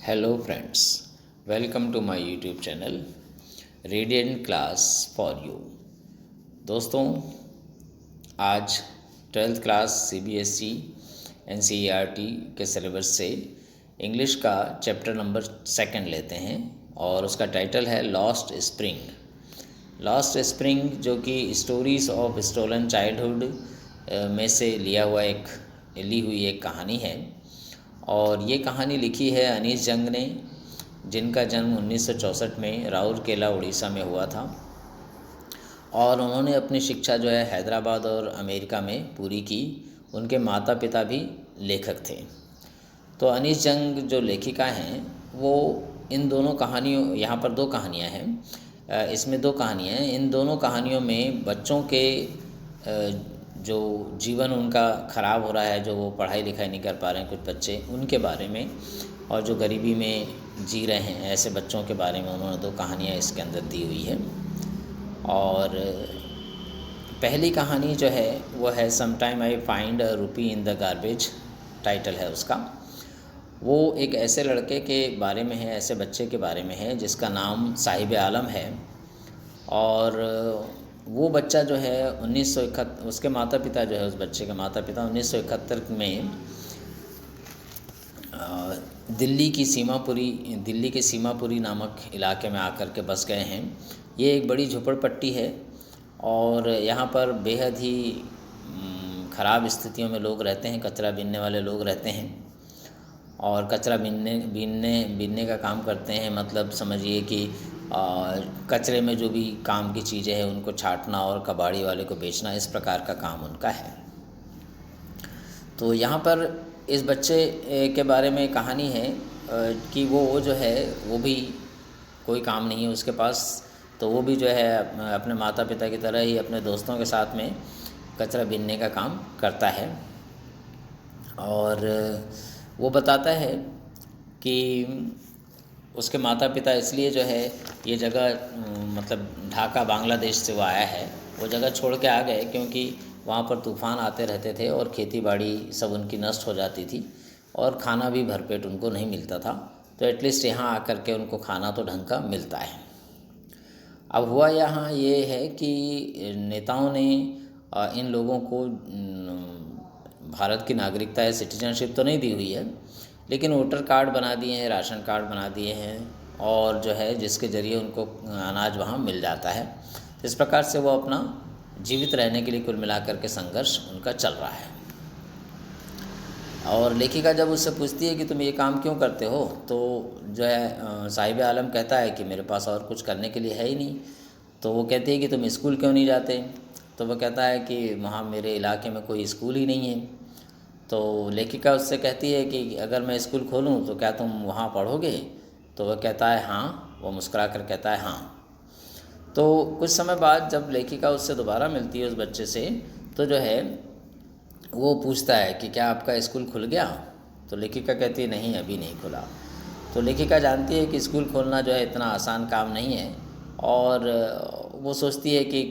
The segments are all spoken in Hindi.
Hello friends, welcome to my YouTube channel radiant class for you. दोस्तों, आज 12th क्लास सीबीएसई एनसीईआरटी के सिलेबस से इंग्लिश का चैप्टर नंबर 2 लेते हैं और उसका टाइटल है लॉस्ट स्प्रिंग। लॉस्ट स्प्रिंग जो कि स्टोरीज़ ऑफ स्टोलन चाइल्डहुड में से ली हुई एक कहानी है। और ये कहानी लिखी है अनीस जंग ने, जिनका जन्म 1964 में राउरकेला उड़ीसा में हुआ था और उन्होंने अपनी शिक्षा जो है हैदराबाद और अमेरिका में पूरी की। उनके माता पिता भी लेखक थे। तो अनीस जंग जो लेखिका हैं वो इन दोनों कहानियों, यहाँ पर 2 कहानियाँ हैं, इसमें 2 कहानियाँ हैं। इन दोनों कहानियों में बच्चों के जो जीवन उनका ख़राब हो रहा है, जो वो पढ़ाई लिखाई नहीं कर पा रहे हैं कुछ बच्चे, उनके बारे में, और जो गरीबी में जी रहे हैं ऐसे बच्चों के बारे में उन्होंने 2 कहानियाँ इसके अंदर दी हुई है। और पहली कहानी जो है वो है समटाइम आई फाइंड अ रूपी इन द गार्बेज, टाइटल है उसका। वो एक ऐसे लड़के के बारे में है, ऐसे बच्चे के बारे में है जिसका नाम साहिब आलम है। और वो बच्चा जो है 1971, उसके माता पिता जो है, उस बच्चे के माता पिता 1971 में दिल्ली के सीमापुरी नामक इलाके में आकर के बस गए हैं। ये एक बड़ी झोपड़पट्टी है और यहाँ पर बेहद ही ख़राब स्थितियों में लोग रहते हैं, कचरा बीनने वाले लोग रहते हैं और कचरा बीनने का काम करते हैं। मतलब समझिए कि कचरे में जो भी काम की चीज़ें हैं उनको छांटना और कबाड़ी वाले को बेचना, इस प्रकार का काम उनका है। तो यहाँ पर इस बच्चे के बारे में कहानी है कि वो जो है वो भी कोई काम नहीं है उसके पास, तो वो भी जो है अपने माता पिता की तरह ही अपने दोस्तों के साथ में कचरा बीनने का काम करता है। और वो बताता है कि उसके माता पिता इसलिए जो है ये जगह, मतलब ढाका बांग्लादेश से वो आया है, वो जगह छोड़ के आ गए क्योंकि वहाँ पर तूफ़ान आते रहते थे और खेती बाड़ी सब उनकी नष्ट हो जाती थी और खाना भी भरपेट उनको नहीं मिलता था। तो एटलीस्ट यहाँ आकर के उनको खाना तो ढंग का मिलता है। अब हुआ यहाँ ये है कि नेताओं ने इन लोगों को भारत की नागरिकता है, सिटीजनशिप तो नहीं दी हुई है, लेकिन वोटर कार्ड बना दिए हैं, राशन कार्ड बना दिए हैं और जो है जिसके ज़रिए उनको अनाज वहाँ मिल जाता है। तो इस प्रकार से वो अपना जीवित रहने के लिए कुल मिलाकर के संघर्ष उनका चल रहा है। और लेखिका जब उससे पूछती है कि तुम ये काम क्यों करते हो, तो जो है साहिब आलम कहता है कि मेरे पास और कुछ करने के लिए है ही नहीं। तो वो कहती है कि तुम स्कूल क्यों नहीं जाते, तो वो कहता है कि वहाँ मेरे इलाके में कोई स्कूल ही नहीं है। तो लेखिका उससे कहती है कि अगर मैं स्कूल खोलूँ तो क्या तुम वहाँ पढ़ोगे, तो वह कहता है हाँ, वो मुस्कुरा कर कहता है हाँ। तो कुछ समय बाद जब लेखिका उससे दोबारा मिलती है उस बच्चे से, तो जो है वो पूछता है कि क्या आपका स्कूल खुल गया, तो लेखिका कहती है नहीं, अभी नहीं खुला। तो लेखिका जानती है कि स्कूल खोलना जो है इतना आसान काम नहीं है और वो सोचती है कि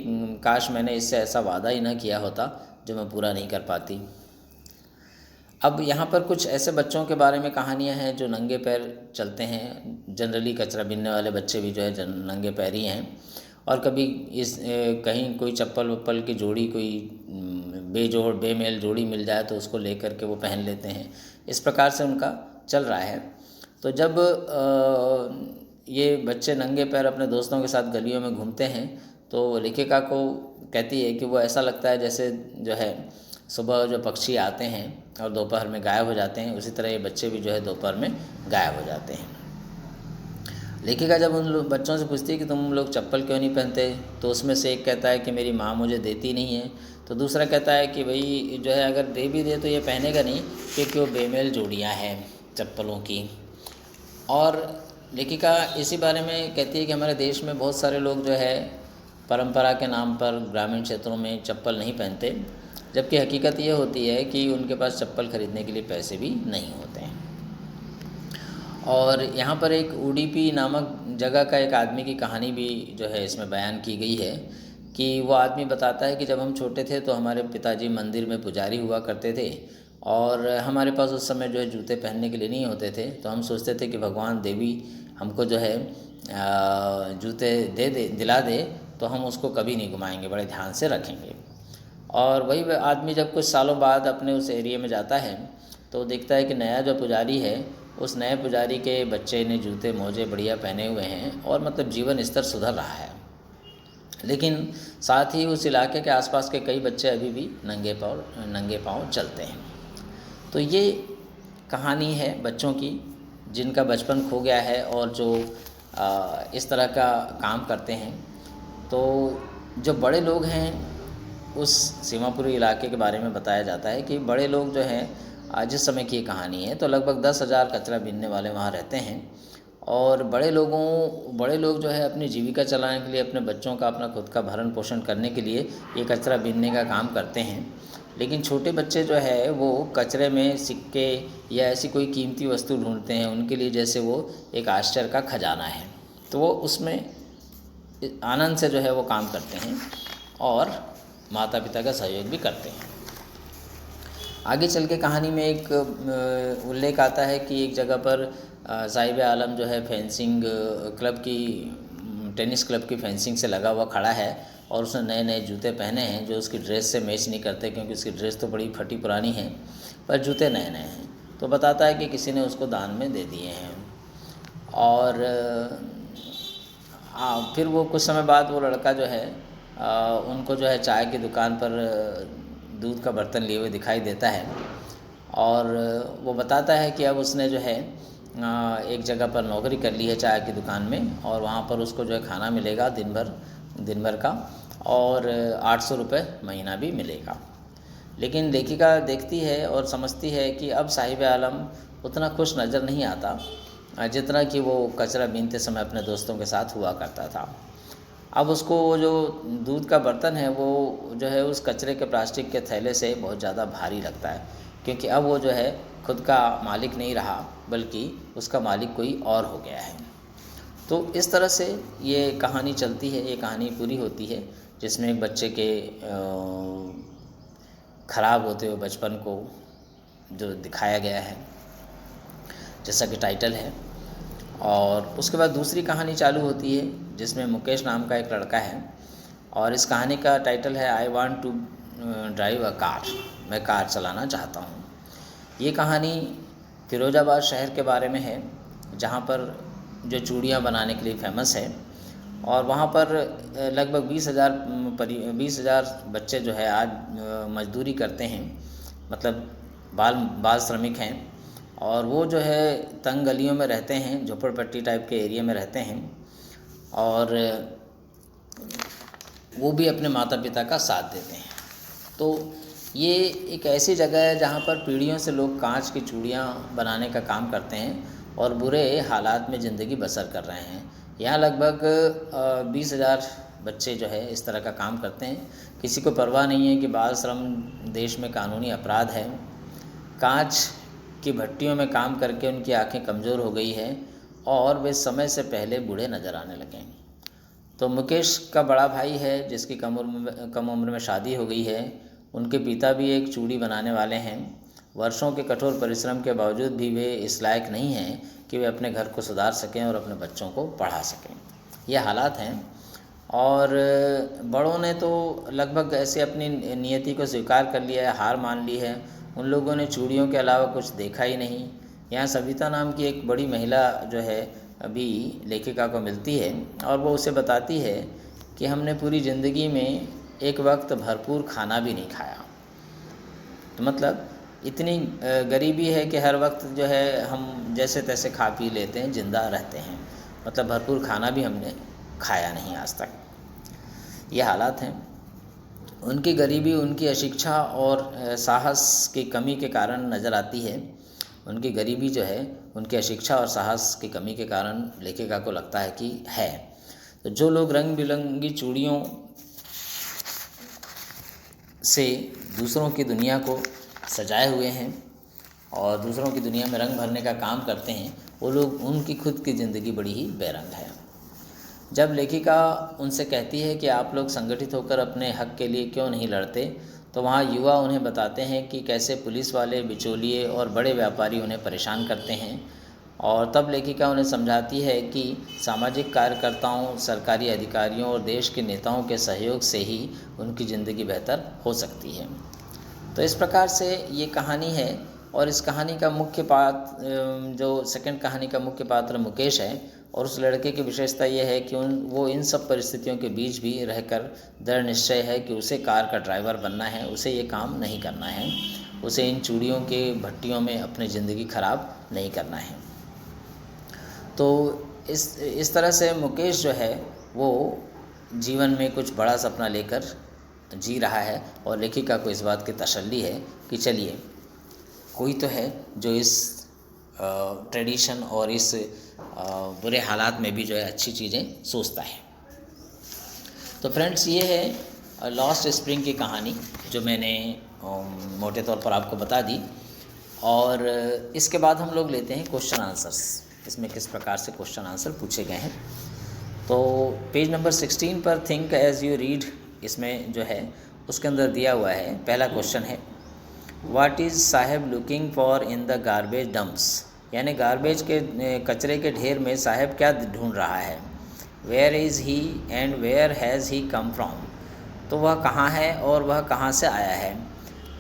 काश मैंने इससे ऐसा वादा ही ना किया होता जो मैं पूरा नहीं कर पाती। अब यहाँ पर कुछ ऐसे बच्चों के बारे में कहानियाँ हैं जो नंगे पैर चलते हैं। जनरली कचरा बीनने वाले बच्चे भी जो है नंगे पैर ही हैं और कभी कहीं कोई चप्पल वप्पल की जोड़ी, कोई बेमेल जोड़ी मिल जाए तो उसको लेकर के वो पहन लेते हैं। इस प्रकार से उनका चल रहा है। तो जब ये बच्चे नंगे पैर अपने दोस्तों के साथ गलियों में घूमते हैं तो लेखिका को कहती है कि वो ऐसा लगता है जैसे जो है सुबह जो पक्षी आते हैं और दोपहर में गायब हो जाते हैं, उसी तरह ये बच्चे भी जो है दोपहर में गायब हो जाते हैं। लेखिका जब उन बच्चों से पूछती है कि तुम लोग चप्पल क्यों नहीं पहनते, तो उसमें से एक कहता है कि मेरी माँ मुझे देती नहीं है। तो दूसरा कहता है कि भाई जो है अगर दे भी दे तो ये पहनेगा नहीं क्योंकि वो बेमेल जोड़ियाँ हैं चप्पलों की। और लेखिका इसी बारे में कहती है कि हमारे देश में बहुत सारे लोग जो है परंपरा के नाम पर ग्रामीण क्षेत्रों में चप्पल नहीं पहनते, जबकि हकीकत ये होती है कि उनके पास चप्पल खरीदने के लिए पैसे भी नहीं होते हैं। और यहाँ पर एक उडुपी नामक जगह का एक आदमी की कहानी भी जो है इसमें बयान की गई है कि वो आदमी बताता है कि जब हम छोटे थे तो हमारे पिताजी मंदिर में पुजारी हुआ करते थे और हमारे पास उस समय जो है जूते पहनने के लिए नहीं होते थे, तो हम सोचते थे कि भगवान देवी हमको जो है जूते दिला दे तो हम उसको कभी नहीं घुमाएंगे, बड़े ध्यान से रखेंगे। और वही आदमी जब कुछ सालों बाद अपने उस एरिया में जाता है तो देखता है कि नया जो पुजारी है, उस नए पुजारी के बच्चे ने जूते मोजे बढ़िया पहने हुए हैं और मतलब जीवन स्तर सुधर रहा है। लेकिन साथ ही उस इलाके के आसपास के कई बच्चे अभी भी नंगे पाँव चलते हैं। तो ये कहानी है बच्चों की जिनका बचपन खो गया है और जो इस तरह का काम करते हैं। तो जो बड़े लोग हैं, उस सीमापुरी इलाके के बारे में बताया जाता है कि बड़े लोग जो हैं, जिस समय की ये कहानी है, तो लगभग 10,000 कचरा बीनने वाले वहाँ रहते हैं। और बड़े लोग जो है अपनी जीविका चलाने के लिए, अपने बच्चों का, अपना खुद का भरण पोषण करने के लिए ये कचरा बीनने का काम करते हैं। लेकिन छोटे बच्चे जो है वो कचरे में सिक्के या ऐसी कोई कीमती वस्तु ढूंढते हैं, उनके लिए जैसे वो एक आश्चर्य का खजाना है। तो वो उसमें आनंद से जो है वो काम करते हैं और माता पिता का सहयोग भी करते हैं। आगे चल के कहानी में एक उल्लेख आता है कि एक जगह पर साहिब आलम जो है फेंसिंग क्लब की, टेनिस क्लब की फेंसिंग से लगा हुआ खड़ा है और उसने नए नए जूते पहने हैं जो उसकी ड्रेस से मैच नहीं करते, क्योंकि उसकी ड्रेस तो बड़ी फटी पुरानी है, पर जूते नए नए हैं। तो बताता है कि किसी ने उसको दान में दे दिए हैं। और फिर वो कुछ समय बाद वो लड़का जो है उनको जो है चाय की दुकान पर दूध का बर्तन लिए हुए दिखाई देता है। और वो बताता है कि अब उसने जो है एक जगह पर नौकरी कर ली है चाय की दुकान में, और वहाँ पर उसको जो है खाना मिलेगा दिन भर का, और 800 रुपये महीना भी मिलेगा। लेकिन लेखिका देखती है और समझती है कि अब साहिब आलम उतना खुश नज़र नहीं आता जितना कि वो कचरा बीनते समय अपने दोस्तों के साथ हुआ करता था। अब उसको वो जो दूध का बर्तन है वो जो है उस कचरे के प्लास्टिक के थैले से बहुत ज़्यादा भारी लगता है, क्योंकि अब वो जो है खुद का मालिक नहीं रहा, बल्कि उसका मालिक कोई और हो गया है। तो इस तरह से ये कहानी चलती है, ये कहानी पूरी होती है, जिसमें एक बच्चे के ख़राब होते हुए बचपन को जो दिखाया गया है, जैसा कि टाइटल है। और उसके बाद दूसरी कहानी चालू होती है जिसमें मुकेश नाम का एक लड़का है, और इस कहानी का टाइटल है I want to drive a car, मैं कार चलाना चाहता हूँ। ये कहानी फिरोज़ाबाद शहर के बारे में है, जहाँ पर जो चूड़ियाँ बनाने के लिए फेमस है, और वहाँ पर लगभग 20,000 बच्चे जो है आज मजदूरी करते हैं, मतलब बाल श्रमिक हैं, और वो जो है तंग गलियों में रहते हैं, झोपड़पट्टी टाइप के एरिया में रहते हैं, और वो भी अपने माता पिता का साथ देते हैं। तो ये एक ऐसी जगह है जहाँ पर पीढ़ियों से लोग कांच की चूड़ियाँ बनाने का काम करते हैं और बुरे हालात में ज़िंदगी बसर कर रहे हैं। यहाँ लगभग 20,000 बच्चे जो है इस तरह का काम करते हैं। किसी को परवाह नहीं है कि बाल श्रम देश में कानूनी अपराध है। कांच की भट्टियों में काम करके उनकी आंखें कमज़ोर हो गई है और वे समय से पहले बूढ़े नज़र आने लगे हैं। तो मुकेश का बड़ा भाई है जिसकी कम उम्र में शादी हो गई है। उनके पिता भी एक चूड़ी बनाने वाले हैं। वर्षों के कठोर परिश्रम के बावजूद भी वे इस लायक नहीं हैं कि वे अपने घर को सुधार सकें और अपने बच्चों को पढ़ा सकें। ये हालात हैं। और बड़ों ने तो लगभग ऐसे अपनी नियति को स्वीकार कर लिया है, हार मान ली है। उन लोगों ने चूड़ियों के अलावा कुछ देखा ही नहीं। यहाँ सविता नाम की एक बड़ी महिला जो है अभी लेखिका को मिलती है और वो उसे बताती है कि हमने पूरी ज़िंदगी में एक वक्त भरपूर खाना भी नहीं खाया। तो मतलब इतनी गरीबी है कि हर वक्त जो है हम जैसे तैसे खा पी लेते हैं, ज़िंदा रहते हैं, मतलब भरपूर खाना भी हमने खाया नहीं आज तक। ये हालात हैं। उनकी गरीबी उनकी अशिक्षा और साहस की कमी के कारण नज़र आती है। उनकी गरीबी जो है उनकी अशिक्षा और साहस की कमी के कारण लेखिका को लगता है कि है। तो जो लोग रंग बिरंगी चूड़ियों से दूसरों की दुनिया को सजाए हुए हैं और दूसरों की दुनिया में रंग भरने का काम करते हैं, वो लोग, उनकी खुद की ज़िंदगी बड़ी ही बेरंग है। जब लेखिका उनसे कहती है कि आप लोग संगठित होकर अपने हक के लिए क्यों नहीं लड़ते, तो वहाँ युवा उन्हें बताते हैं कि कैसे पुलिस वाले, बिचौलिए और बड़े व्यापारी उन्हें परेशान करते हैं। और तब लेखिका उन्हें समझाती है कि सामाजिक कार्यकर्ताओं, सरकारी अधिकारियों और देश के नेताओं के सहयोग से ही उनकी ज़िंदगी बेहतर हो सकती है। तो इस प्रकार से ये कहानी है। और इस कहानी का मुख्य पात्र, जो सेकंड कहानी का मुख्य पात्र मुकेश है, और उस लड़के की विशेषता ये है कि वो इन सब परिस्थितियों के बीच भी रहकर दृढ़ निश्चय है कि उसे कार का ड्राइवर बनना है, उसे ये काम नहीं करना है, उसे इन चूड़ियों के भट्टियों में अपनी ज़िंदगी ख़राब नहीं करना है। तो इस तरह से मुकेश जो है वो जीवन में कुछ बड़ा सपना लेकर जी रहा है, और लेखिका को इस बात की तसल्ली है कि चलिए कोई तो है जो इस ट्रेडिशन और इस बुरे हालात में भी जो है अच्छी चीज़ें सोचता है। तो फ्रेंड्स, ये है लॉस्ट स्प्रिंग की कहानी जो मैंने मोटे तौर पर आपको बता दी। और इसके बाद हम लोग लेते हैं क्वेश्चन आंसर्स। इसमें किस प्रकार से क्वेश्चन आंसर पूछे गए हैं। तो पेज नंबर 16 पर थिंक एज यू रीड, इसमें जो है उसके अंदर दिया हुआ है। पहला क्वेश्चन है, what is Saheb looking for in the garbage dumps, यानी गार्बेज के कचरे के ढेर में साहेब क्या ढूंढ रहा है। Where is he and where has he come from, तो वह कहाँ है और वह कहाँ से आया है।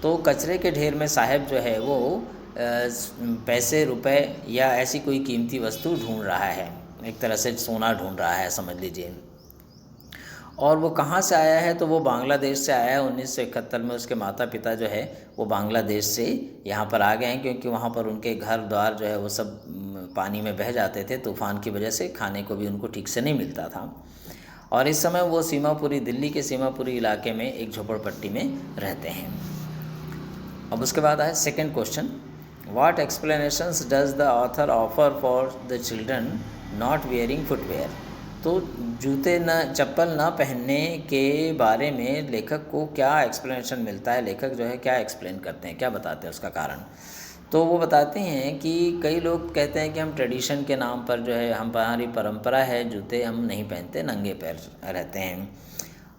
तो कचरे के ढेर में साहेब जो है वो पैसे, रुपए या ऐसी कोई कीमती वस्तु ढूंढ रहा है, एक तरह से सोना ढूंढ रहा है समझ लीजिए। और वो कहाँ से आया है, तो वो बांग्लादेश से आया है। 1971 में उसके माता पिता जो है वो बांग्लादेश से यहाँ पर आ गए हैं, क्योंकि वहाँ पर उनके घर द्वार जो है वो सब पानी में बह जाते थे तूफ़ान की वजह से, खाने को भी उनको ठीक से नहीं मिलता था। और इस समय वो सीमापुरी, दिल्ली के सीमापुरी इलाके में एक झोपड़पट्टी में रहते हैं। अब उसके बाद आए second question, what explanations does the author offer for the children not wearing footwear. तो जूते न, चप्पल न पहनने के बारे में लेखक को क्या एक्सप्लेनेशन मिलता है, लेखक जो है क्या एक्सप्लेन करते हैं, क्या बताते हैं उसका कारण। तो वो बताते हैं कि कई लोग कहते हैं कि हम ट्रेडिशन के नाम पर जो है, हमारी परंपरा है, जूते हम नहीं पहनते, नंगे पैर रहते हैं।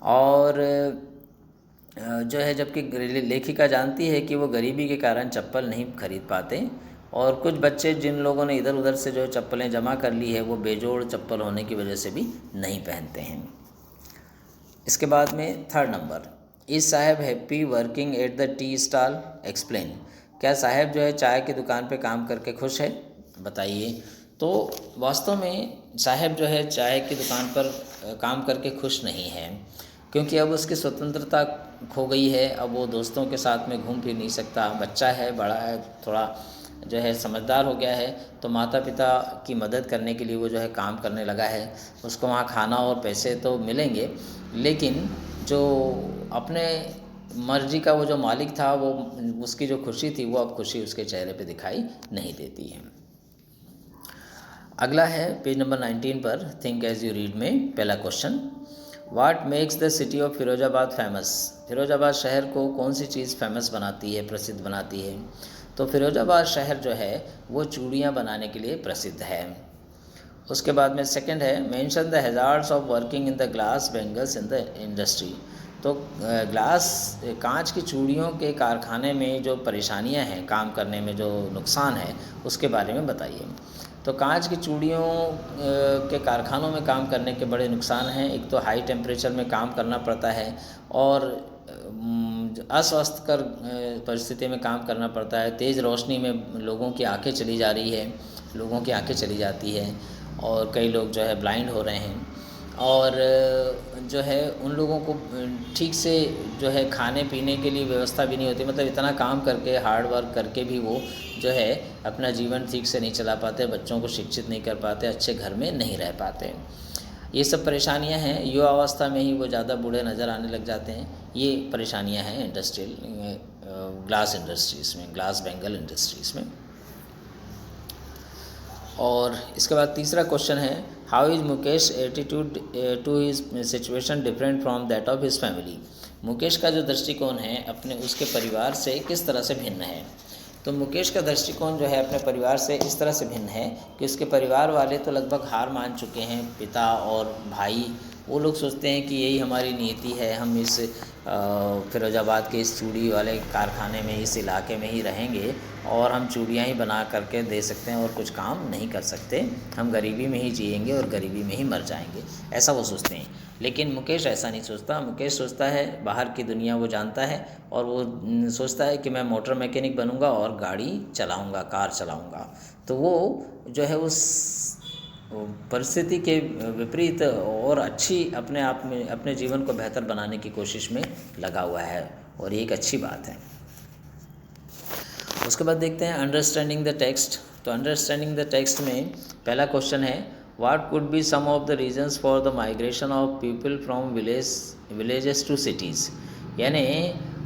और जो है, जबकि लेखिका जानती है कि वो गरीबी के कारण चप्पल नहीं खरीद पाते, और कुछ बच्चे जिन लोगों ने इधर उधर से जो चप्पलें जमा कर ली है वो बेजोड़ चप्पल होने की वजह से भी नहीं पहनते हैं। इसके बाद में third number, is Saheb happy working at the tea stall, explain. क्या साहेब जो है चाय की दुकान पे काम करके खुश है, बताइए। तो वास्तव में साहेब जो है चाय की दुकान पर काम करके खुश नहीं है, क्योंकि अब उसकी स्वतंत्रता खो गई है। अब वो दोस्तों के साथ में घूम फिर नहीं सकता, बच्चा है, बड़ा है, थोड़ा जो है समझदार हो गया है। तो माता पिता की मदद करने के लिए वो जो है काम करने लगा है। उसको वहाँ खाना और पैसे तो मिलेंगे, लेकिन जो अपने मर्जी का वो जो मालिक था, वो उसकी जो खुशी थी वो अब खुशी उसके चेहरे पे दिखाई नहीं देती है। अगला है पेज नंबर 19 पर थिंक एज यू रीड में पहला question, what makes the city of Firozabad famous. Firozabad शहर को कौन सी चीज़ फेमस बनाती है, प्रसिद्ध बनाती है। तो फिरोजाबाद शहर जो है वो चूड़ियाँ बनाने के लिए प्रसिद्ध है। उसके बाद में सेकंड है, mention the hazards of working in the glass bangles in the industry. तो कांच की चूड़ियों के कारखाने में जो परेशानियां हैं, काम करने में जो नुकसान है, उसके बारे में बताइए। तो कांच की चूड़ियों के कारखानों में काम करने के बड़े नुकसान हैं। एक तो हाई टेम्परेचर में काम करना पड़ता है, और अस्वस्थकर परिस्थिति में काम करना पड़ता है। तेज़ रोशनी में लोगों की आंखें चली जा रही है, लोगों की आंखें चली जाती है, और कई लोग जो है ब्लाइंड हो रहे हैं। और जो है उन लोगों को ठीक से जो है खाने पीने के लिए व्यवस्था भी नहीं होती। मतलब इतना काम करके, हार्ड वर्क करके भी वो जो है अपना जीवन ठीक से नहीं चला पाते, बच्चों को शिक्षित नहीं कर पाते, अच्छे घर में नहीं रह पाते। ये सब परेशानियां हैं। युवा अवस्था में ही वो ज़्यादा बूढ़े नज़र आने लग जाते हैं। ये परेशानियां हैं इंडस्ट्रियल ग्लास इंडस्ट्रीज़ में, ग्लास बेंगल इंडस्ट्रीज़ में। और इसके बाद तीसरा क्वेश्चन है, how is Mukesh attitude to his situation different from that of his family. Mukesh का जो दृष्टिकोण है अपने उसके परिवार से किस तरह से भिन्न है। तो मुकेश का दृष्टिकोण जो है अपने परिवार से इस तरह से भिन्न है कि उसके परिवार वाले तो लगभग हार मान चुके हैं, पिता और भाई वो लोग सोचते हैं कि यही हमारी नीति है, हम इस फिरोजाबाद के इस चूड़ी वाले कारखाने में, इस इलाके में ही रहेंगे और हम चूड़ियाँ ही बना करके दे सकते हैं और कुछ काम नहीं कर सकते, हम गरीबी में ही जिएंगे और गरीबी में ही मर जाएंगे, ऐसा वो सोचते हैं। लेकिन मुकेश ऐसा नहीं सोचता। मुकेश सोचता है, बाहर की दुनिया वो जानता है और वो सोचता है कि मैं मोटर मैकेनिक बनूंगा और गाड़ी चलाऊंगा, कार चलाऊंगा। तो वो जो है उस परिस्थिति के विपरीत और अच्छी अपने आप में अपने जीवन को बेहतर बनाने की कोशिश में लगा हुआ है और ये एक अच्छी बात है। उसके बाद देखते हैं अंडरस्टैंडिंग द टेक्स्ट। तो अंडरस्टैंडिंग द टेक्स्ट में पहला क्वेश्चन है, what could be some of the reasons for the migration of people from villages to cities. यानी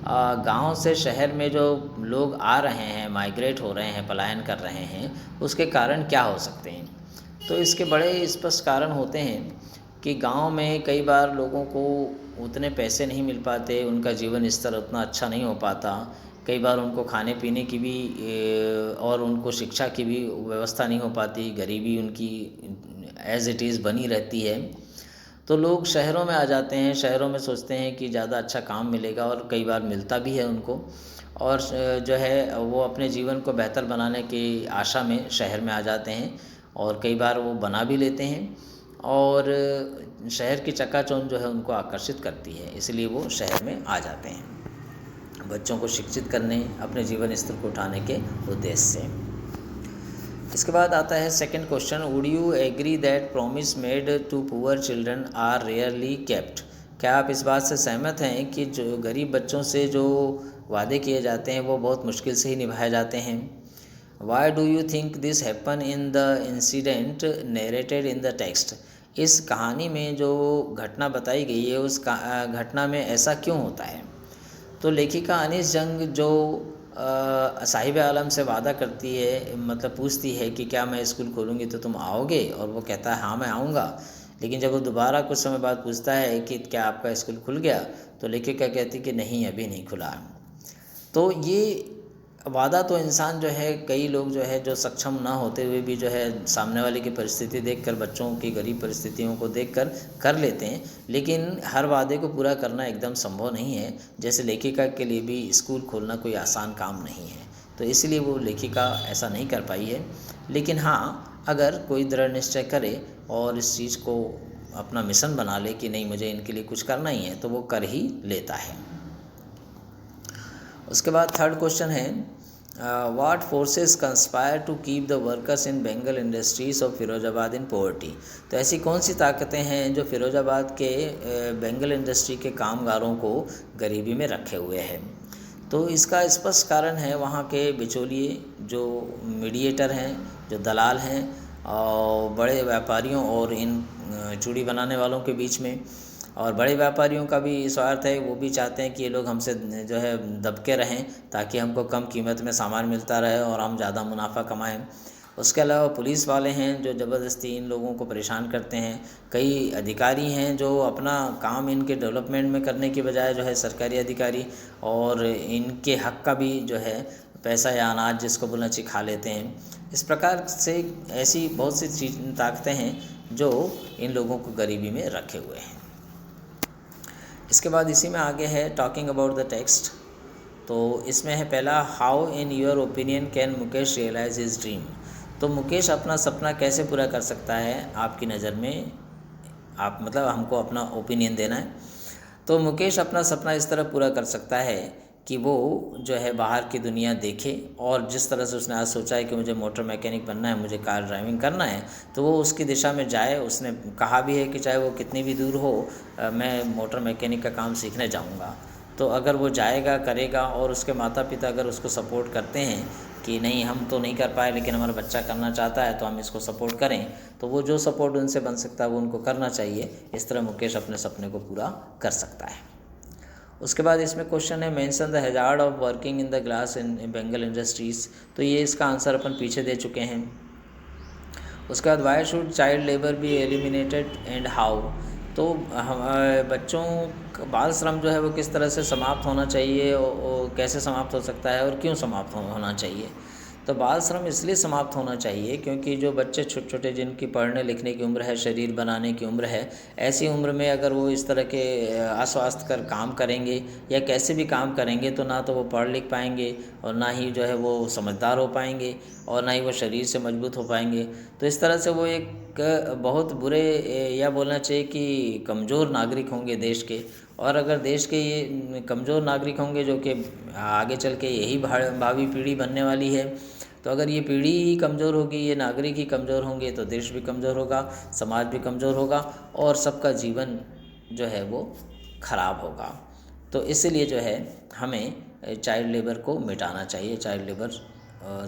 गांव से शहर में जो लोग आ रहे हैं, माइग्रेट हो रहे हैं, पलायन कर रहे हैं, उसके कारण क्या हो सकते हैं। तो इसके बड़े स्पष्ट कारण होते हैं कि गांव में कई बार लोगों को उतने पैसे नहीं मिल पाते, उनका जीवन स्तर उतना अच्छा नहीं हो पाता, कई बार उनको खाने पीने की भी और उनको शिक्षा की भी व्यवस्था नहीं हो पाती, गरीबी उनकी एज़ इट इज़ बनी रहती है। तो लोग शहरों में आ जाते हैं, शहरों में सोचते हैं कि ज़्यादा अच्छा काम मिलेगा और कई बार मिलता भी है उनको, और जो है वो अपने जीवन को बेहतर बनाने की आशा में शहर में आ जाते हैं और कई बार वो बना भी लेते हैं और शहर की चकाचौंध जो है उनको आकर्षित करती है, इसलिए वो शहर में आ जाते हैं बच्चों को शिक्षित करने, अपने जीवन स्तर को उठाने के उद्देश्य से। इसके बाद आता है second question, would you agree that promise made to poor children are rarely kept. क्या आप इस बात से सहमत हैं कि जो गरीब बच्चों से जो वादे किए जाते हैं वो बहुत मुश्किल से ही निभाए जाते हैं। Why do you think this happen in the incident narrated in the text. इस कहानी में जो घटना बताई गई है उस घटना में ऐसा क्यों होता है। तो लेखिका अनीस जंग जो साहिब आलम से वादा करती है, मतलब पूछती है कि क्या मैं स्कूल खोलूँगी तो तुम आओगे, और वो कहता है हाँ मैं आऊँगा। लेकिन जब वो दोबारा कुछ समय बाद पूछता है कि क्या आपका स्कूल खुल गया, तो लेखिका कहती कि नहीं अभी नहीं खुला। तो ये वादा तो इंसान जो है, कई लोग जो है जो सक्षम ना होते हुए भी जो है सामने वाले की परिस्थिति देखकर, बच्चों की गरीब परिस्थितियों को देखकर कर लेते हैं, लेकिन हर वादे को पूरा करना एकदम संभव नहीं है। जैसे लेखिका के लिए भी स्कूल खोलना कोई आसान काम नहीं है, तो इसलिए वो लेखिका ऐसा नहीं कर पाई है। लेकिन हाँ, अगर कोई दृढ़ निश्चय करे और इस चीज़ को अपना मिशन बना ले कि नहीं मुझे इनके लिए कुछ करना ही है, तो वो कर ही लेता है। उसके बाद थर्ड क्वेश्चन है, what forces conspire to keep the workers in bangle industries of Firozabad in poverty. तो ऐसी कौन सी ताकतें हैं जो फिरोजाबाद के बेंगल इंडस्ट्री के कामगारों को गरीबी में रखे हुए हैं। तो इसका स्पष्ट कारण है वहाँ के बिचौलिए, जो मीडिएटर हैं, जो दलाल हैं, और बड़े व्यापारियों और इन चूड़ी बनाने वालों के बीच में। और बड़े व्यापारियों का भी स्वार्थ है, वो भी चाहते हैं कि ये लोग हमसे जो है दबके रहें ताकि हमको कम कीमत में सामान मिलता रहे और हम ज़्यादा मुनाफा कमाएं। उसके अलावा पुलिस वाले हैं जो ज़बरदस्ती इन लोगों को परेशान करते हैं। कई अधिकारी हैं जो अपना काम इनके डेवलपमेंट में करने की बजाय जो है सरकारी अधिकारी और इनके हक का भी जो है पैसा या अनाज जिसको बोलना चाहिए खा लेते हैं। इस प्रकार से ऐसी बहुत सी ताकतें हैं जो इन लोगों को गरीबी में रखे हुए हैं। इसके बाद इसी में आगे है टॉकिंग अबाउट द टेक्स्ट। तो इसमें है पहला, how in your opinion can Mukesh realise his dream. तो मुकेश अपना सपना कैसे पूरा कर सकता है आपकी नज़र में, आप मतलब हमको अपना ओपिनियन देना है। तो मुकेश अपना सपना इस तरह पूरा कर सकता है कि वो जो है बाहर की दुनिया देखे, और जिस तरह से उसने आज सोचा है कि मुझे मोटर मैकेनिक बनना है, मुझे कार ड्राइविंग करना है, तो वो उसकी दिशा में जाए। उसने कहा भी है कि चाहे वो कितनी भी दूर हो, मैं मोटर मैकेनिक का काम सीखने जाऊंगा। तो अगर वो जाएगा, करेगा, और उसके माता पिता अगर उसको सपोर्ट करते हैं कि नहीं हम तो नहीं कर पाए लेकिन हमारा बच्चा करना चाहता है तो हम इसको सपोर्ट करें, तो वो जो सपोर्ट उनसे बन सकता है वो उनको करना चाहिए। इस तरह मुकेश अपने सपने को पूरा कर सकता है। उसके बाद इसमें क्वेश्चन है, mention the hazard of working in the glass in Bengal industries. तो ये इसका आंसर अपन पीछे दे चुके हैं। उसके बाद why should child labour be eliminated and how. तो बच्चों बाल श्रम जो है वो किस तरह से समाप्त होना चाहिए और कैसे समाप्त हो सकता है और क्यों समाप्त होना चाहिए। तो बाल श्रम इसलिए समाप्त होना चाहिए क्योंकि जो बच्चे छोटे छोटे जिनकी पढ़ने लिखने की उम्र है, शरीर बनाने की उम्र है, ऐसी उम्र में अगर वो इस तरह के अस्वास्थ्यकर काम करेंगे या कैसे भी काम करेंगे तो ना तो वो पढ़ लिख पाएंगे और ना ही जो है वो समझदार हो पाएंगे और ना ही वो शरीर से मजबूत हो पाएंगे। तो इस तरह से वो एक बहुत बुरे या बोलना चाहिए कि कमज़ोर नागरिक होंगे देश के। और अगर देश के ये कमज़ोर नागरिक होंगे जो कि आगे चल के यही भावी पीढ़ी बनने वाली है, तो अगर ये पीढ़ी ही कमज़ोर होगी, ये नागरिक ही कमज़ोर होंगे तो देश भी कमज़ोर होगा, समाज भी कमज़ोर होगा और सबका जीवन जो है वो ख़राब होगा। तो इसीलिए जो है हमें चाइल्ड लेबर को मिटाना चाहिए, चाइल्ड लेबर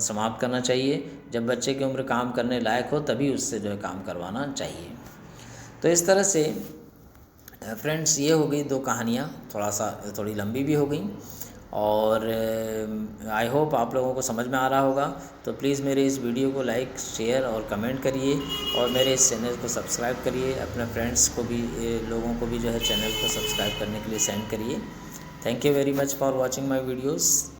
समाप्त करना चाहिए। जब बच्चे की उम्र काम करने लायक हो तभी उससे जो है काम करवाना चाहिए। तो इस तरह से फ्रेंड्स ये हो गई 2 कहानियाँ, थोड़ी लंबी भी हो गई और आई होप आप लोगों को समझ में आ रहा होगा। तो प्लीज़ मेरे इस वीडियो को लाइक, शेयर और कमेंट करिए और मेरे इस चैनल को सब्सक्राइब करिए। अपने फ्रेंड्स को भी, लोगों को भी जो है चैनल को सब्सक्राइब करने के लिए सेंड करिए। Thank you very much for watching my videos.